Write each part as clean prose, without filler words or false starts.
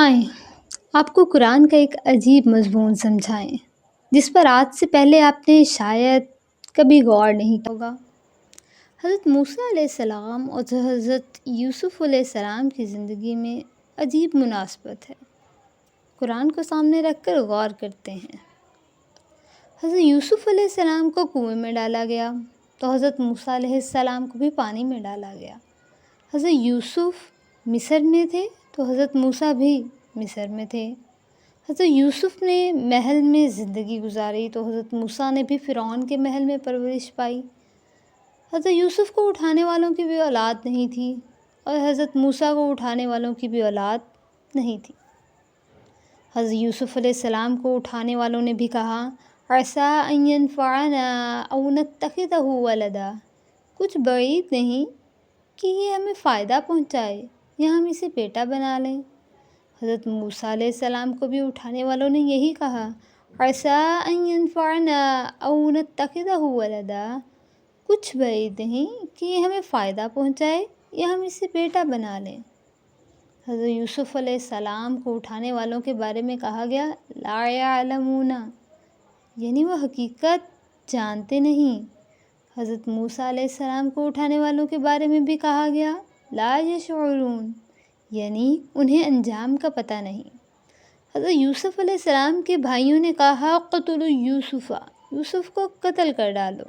آئیں آپ کو قرآن کا ایک عجیب مضمون سمجھائیں جس پر آج سے پہلے آپ نے شاید کبھی غور نہیں کیا ہوگا۔ حضرت موسیٰ علیہ السلام اور حضرت یوسف علیہ السلام کی زندگی میں عجیب مناسبت ہے۔ قرآن کو سامنے رکھ کر غور کرتے ہیں۔ حضرت یوسف علیہ السلام کو کنویں میں ڈالا گیا تو حضرت موسیٰ علیہ السلام کو بھی پانی میں ڈالا گیا۔ حضرت یوسف مصر میں تھے تو حضرت موسیٰ بھی مصر میں تھے۔ حضرت یوسف نے محل میں زندگی گزاری تو حضرت موسیٰ نے بھی فرعون کے محل میں پرورش پائی۔ حضرت یوسف کو اٹھانے والوں کی بھی اولاد نہیں تھی اور حضرت موسیٰ کو اٹھانے والوں کی بھی اولاد نہیں تھی۔ حضرت یوسف علیہ السلام کو اٹھانے والوں نے بھی کہا عَسَىٰ أَن يَنفَعَنَا أَوْ نَتَّخِذَهُ وَلَدًا، کچھ بعید نہیں کہ یہ ہمیں فائدہ پہنچائے یا ہم اسے بیٹا بنا لیں۔ حضرت موسیٰ علیہ السلام کو بھی اٹھانے والوں نے یہی کہا عَسَىٰ أَن يَنفَعَنَا أَوْ نَتَّخِذَهُ وَلَدًا، کچھ بعید نہیں کہ یہ ہمیں فائدہ پہنچائے یا ہم اسے بیٹا بنا لیں۔ حضرت یوسف علیہ السلام کو اٹھانے والوں کے بارے میں کہا گیا لا يعلمون، یعنی وہ حقیقت جانتے نہیں۔ حضرت موسیٰ علیہ السلام کو اٹھانے والوں کے بارے میں بھی کہا گیا لا یشعرون، یعنی انہیں انجام کا پتہ نہیں۔ حضرت یوسف علیہ السلام کے بھائیوں نے کہا قتلوا یوسف، یوسف کو قتل کر ڈالو۔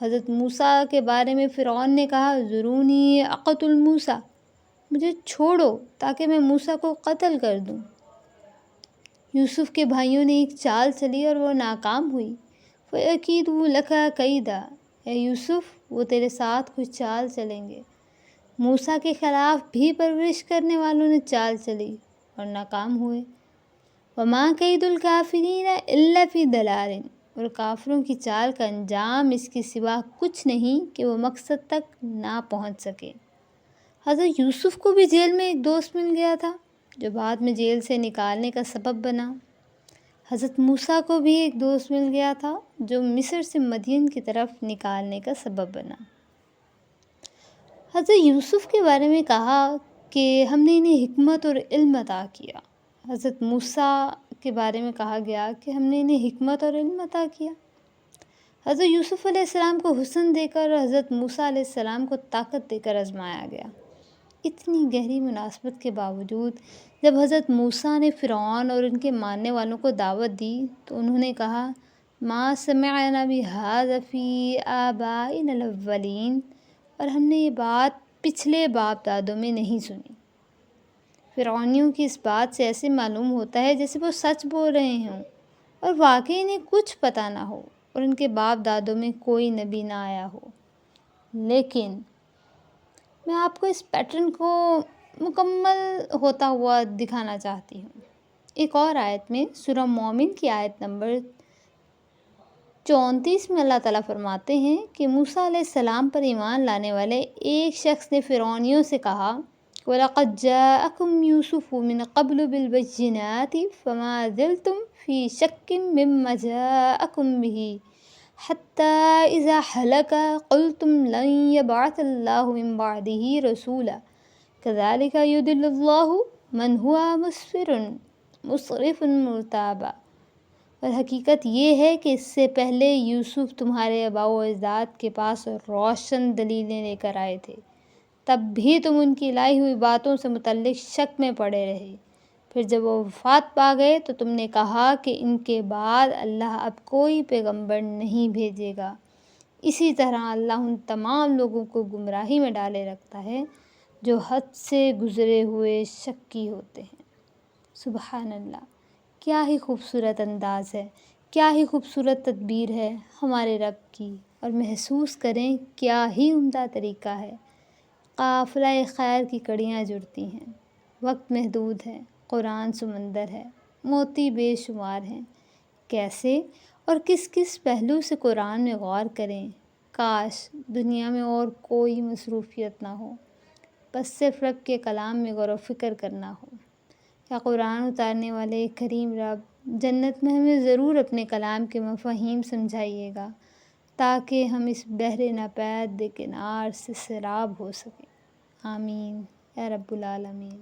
حضرت موسیٰ کے بارے میں فرعون نے کہا ذرونی اقتل موسیٰ، مجھے چھوڑو تاکہ میں موسیٰ کو قتل کر دوں۔ یوسف کے بھائیوں نے ایک چال چلی اور وہ ناکام ہوئی۔ فَأَكِيدُ لَكَ كَيْدًا، اے یوسف وہ تیرے ساتھ کچھ چال چلیں گے۔ موسیٰ کے خلاف بھی پرورش کرنے والوں نے چال چلی اور ناکام ہوئے۔ وَمَا كَيْدُ الْكَافِرِينَ إِلَّا فِي ضَلَالٍ، اور کافروں کی چال کا انجام اس کے سوا کچھ نہیں کہ وہ مقصد تک نہ پہنچ سکے۔ حضرت یوسف کو بھی جیل میں ایک دوست مل گیا تھا جو بعد میں جیل سے نکالنے کا سبب بنا۔ حضرت موسیٰ کو بھی ایک دوست مل گیا تھا جو مصر سے مدین کی طرف نکالنے کا سبب بنا۔ حضرت یوسف کے بارے میں کہا کہ ہم نے انہیں حکمت اور علم عطا کیا۔ حضرت موسیٰ کے بارے میں کہا گیا کہ ہم نے انہیں حکمت اور علم عطا کیا۔ حضرت یوسف علیہ السلام کو حسن دے کر اور حضرت موسیٰ علیہ السلام کو طاقت دے کر آزمایا گیا۔ اتنی گہری مناسبت کے باوجود جب حضرت موسیٰ نے فرعون اور ان کے ماننے والوں کو دعوت دی تو انہوں نے کہا ما سمعنا بهذا فی آبائنا الاولین، اور ہم نے یہ بات پچھلے باپ دادوں میں نہیں سنی۔ فرعونیوں کی اس بات سے ایسے معلوم ہوتا ہے جیسے وہ سچ بول رہے ہوں اور واقعی انہیں کچھ پتہ نہ ہو اور ان کے باپ دادوں میں کوئی نبی نہ آیا ہو۔ لیکن میں آپ کو اس پیٹرن کو مکمل ہوتا ہوا دکھانا چاہتی ہوں۔ ایک اور آیت میں سورہ مومن کی آیت نمبر 34 میں اللہ تعالیٰ فرماتے ہیں کہ موسیٰ علیہ السلام پر ایمان لانے والے ایک شخص نے فرعونیوں سے کہا وَلَقَدْ جَاءَكُمْ يُوسُفُ مِنْ قَبْلُ بِالْبَيِّنَاتِ فَمَا زِلْتُمْ فِي شَكٍّ مِّمَّا جَاءَكُمْ بِهِ حَتَّى إِذَا هَلَكَ قُلْتُمْ لَن يَبْعَثَ اللَّهُ مِن بَعْدِهِ رَسُولًا كَذَلِكَ يُضِلُّ اللَّهُ مَنْ هُوَ مُسْرِفٌ مُرْتَابٌ، اور حقیقت یہ ہے کہ اس سے پہلے یوسف تمہارے آباء و اجداد کے پاس روشن دلیلیں لے کر آئے تھے، تب بھی تم ان کی لائی ہوئی باتوں سے متعلق شک میں پڑے رہے۔ پھر جب وہ وفات پا گئے تو تم نے کہا کہ ان کے بعد اللہ اب کوئی پیغمبر نہیں بھیجے گا۔ اسی طرح اللہ ان تمام لوگوں کو گمراہی میں ڈالے رکھتا ہے جو حد سے گزرے ہوئے شکی ہوتے ہیں۔ سبحان اللہ، کیا ہی خوبصورت انداز ہے، کیا ہی خوبصورت تدبیر ہے ہمارے رب کی، اور محسوس کریں کیا ہی عمدہ طریقہ ہے۔ قافلہ خیر کی کڑیاں جڑتی ہیں، وقت محدود ہے، قرآن سمندر ہے، موتی بے شمار ہیں۔ کیسے اور کس کس پہلو سے قرآن میں غور کریں، کاش دنیا میں اور کوئی مصروفیت نہ ہو، بس صرف رب کے کلام میں غور و فکر کرنا ہو۔ کیا قرآن اتارنے والے کریم رب جنت میں ہمیں ضرور اپنے کلام کے مفاہیم سمجھائیے گا تاکہ ہم اس بحر ناپید کنار سے سیراب ہو سکیں۔ آمین یا رب العالمین۔